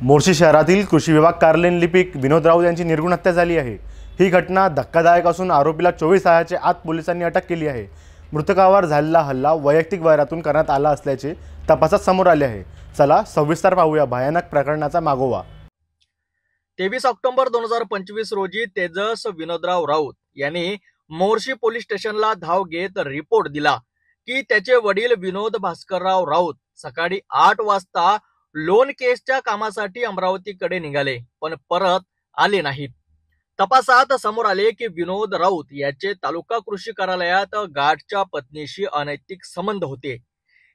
मोर्शी शहरातील कृषी विभाग कार्यालयीन लिपिक विनोद राऊत यांची निर्घृण हत्या झाली आहे। ही घटना धक्कादायक असून आरोपीला 24 तासाच्या आत पोलिसांनी अटक केली आहे। मृतकावर झालेला हल्ला वैयक्तिक वैरातून करण्यात आला असल्याचे तपासात समोर आले आहे। चला सविस्तर पाहूया भयानक प्रकरणाचा मागोवा। 23 ऑक्टोबर 2025 रोजी तेजस विनोदराव राऊत यांनी मोर्शी पोलीस स्टेशनला धाव घेत रिपोर्ट दिला की त्याचे वडील विनोद भास्करराव राऊत सकाळी 8 वाजता लोन केसच्या कामासाठी अमरावतीकडे निघाले, पण परत आले नाहीत। तपासात समोर आले की विनोद राऊत याचे तालुका कृषी कार्यालयात गार्डच्या पत्नीशी अनैतिक संबंध होते।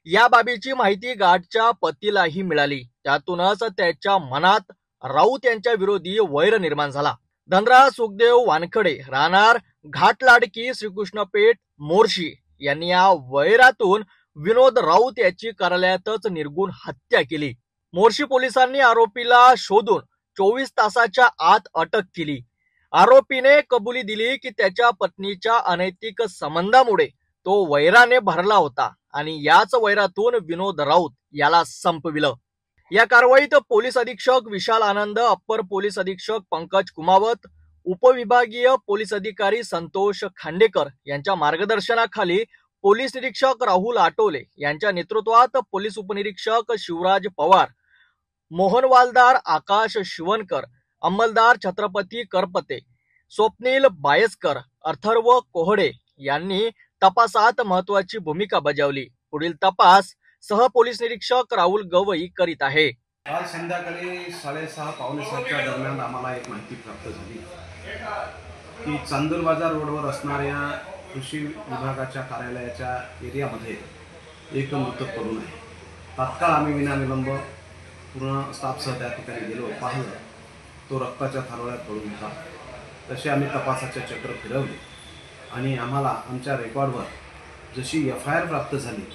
या बाबीची माहिती गार्डच्या पतीलाही मिळाली। त्यातूनच त्याच्या मनात राऊत यांच्या विरोधी वैर निर्माण झाला। धनराज सुखदेव वानखडे राहणार घाटलाडकी श्रीकृष्णपेठ मोर्शी यांनी या वैरातून विनोद राऊत याची कार्यालयातच निर्घृण हत्या केली। मोर्शी पोलिसांनी आरोपीला शोधून 24 तासाच्या आत अटक केली। आरोपीने कबुली दिली की त्याच्या पत्नीच्या अनैतिक संबंधामुळे तो वैराने भरला होता आणि याच वैरातून विनोद राऊत याला संपविलं। या कारवाईत पोलीस अधीक्षक विशाल आनंद, अप्पर पोलीस अधीक्षक पंकज कुमावत, उपविभागीय पोलीस अधिकारी संतोष खांडेकर यांच्या मार्गदर्शनाखाली पोलीस निरीक्षक राहुल आटोले यांच्या नेतृत्वात पोलीस उपनिरीक्षक शिवराज पवार, मोहनवालदार आकाश शिवनकर, अंमलदार छत्रपती करपते, स्वप्नील बायस्कर, अथर्व कोहडे यांनी तपासात महत्वाची भूमिका बजावली। पुढील तपास सह पोलीस निरीक्षक राहुल गवई करीत आहे। काल संध्याकाळी 6:30 पावणे 7च्या दरम्यान आम्हाला एक माहिती प्राप्त झाली की चांदूर बाजार रोडवर असणाऱ्या कृषी विभागाच्या कार्यालयाच्या एरियामध्ये एक मृतक पडून आहे। तात्काळ आम्ही विनाविलंब पूर्ण स्टाफसह त्या ठिकाणी गेलो, पाहिलं तो रक्ताच्या थारोळ्यात पडून होता। तसे आम्ही तपासाचे चक्र फिरवले आणि आम्हाला आमच्या रेकॉर्डवर जशी FIR प्राप्त झाली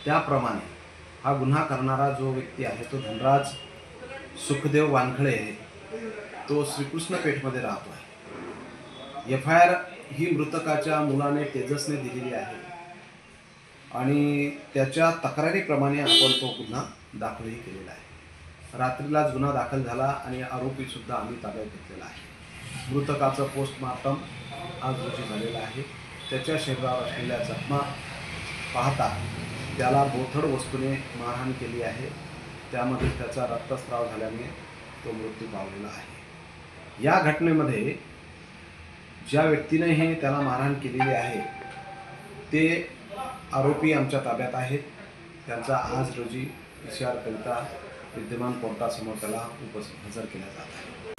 त्याप्रमाणे हा गुन्हा करणारा जो व्यक्ती आहे तो धनराज सुखदेव वानखडे आहे, तो श्रीकृष्णपेठमध्ये राहतो आहे। FIR ही मृतकाच्या मुलाने तेजसने दिलेली आहे आणि त्याच्या तक्रारीप्रमाणे आपण तो गुन्हा दाखलही केलेला आहे। रात्रीलाच गुन्हा दाखल झाला आणि आरोपी सुद्धा आम्ही ताब्यात घेतलेला आहे। मृतकाचं पोस्टमार्टम आज रोजी झालेलं आहे। त्याच्या शरीरावर असलेल्या जखमा पाहता त्याला बोथड वस्तूने मारहाण केली आहे, त्यामध्ये त्याचा रक्तस्राव झाल्याने तो मृत्यू पावलेला आहे। या घटनेमध्ये ज्या व्यक्तीने हे त्याला मारहाण केलेली आहे ते आरोपी आमच्या ताब्यात आहेत। त्यांचा आज रोजी PCR करिता विद्यमान कोर्टासमोर त्याला हजर केला जात आहे।